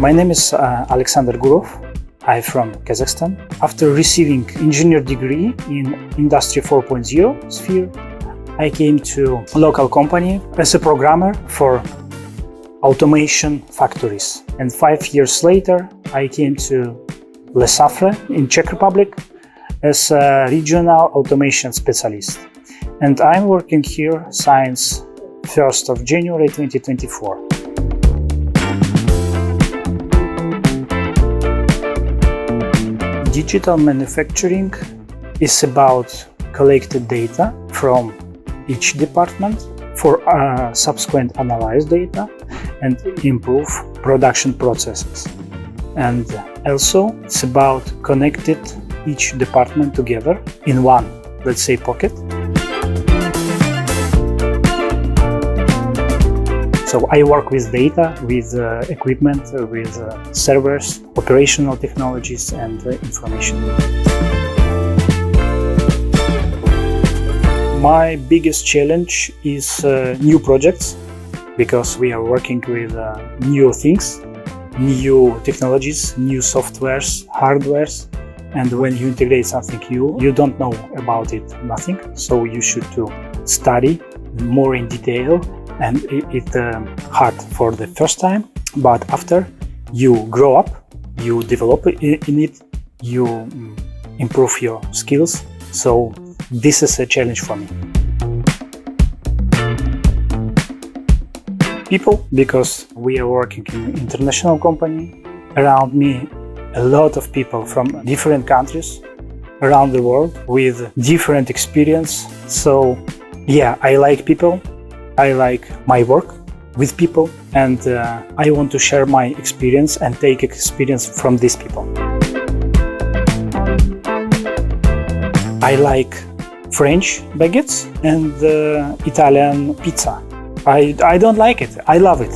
My name is Alexandr. I'm from Kazakhstan. After receiving engineer degree in Industry 4.0 sphere, I came to a local company as a programmer for automation factories. And 5 years later, I came to Lesaffre in Czech Republic as a regional automation specialist. And I'm working here since 1st of January 2024. Digital manufacturing is about collected data from each department for subsequent analyze data and improve production processes. And also it's about connected each department together in one, let's say, pocket. So I work with data, with equipment, with servers, operational technologies, and information. My biggest challenge is new projects, because we are working with new things, new technologies, new softwares, hardwares. And when you integrate something new, you don't know about it, nothing. So you should to study more in detail. And it's hard for the first time, but after you grow up, you develop in it, you improve your skills. So this is a challenge for me. People, because we are working in an international company. Around me, a lot of people from different countries around the world with different experience. So yeah, I like people. I like my work with people, and I want to share my experience and take experience from these people. I like French baguettes and Italian pizza. I don't like it. I love it.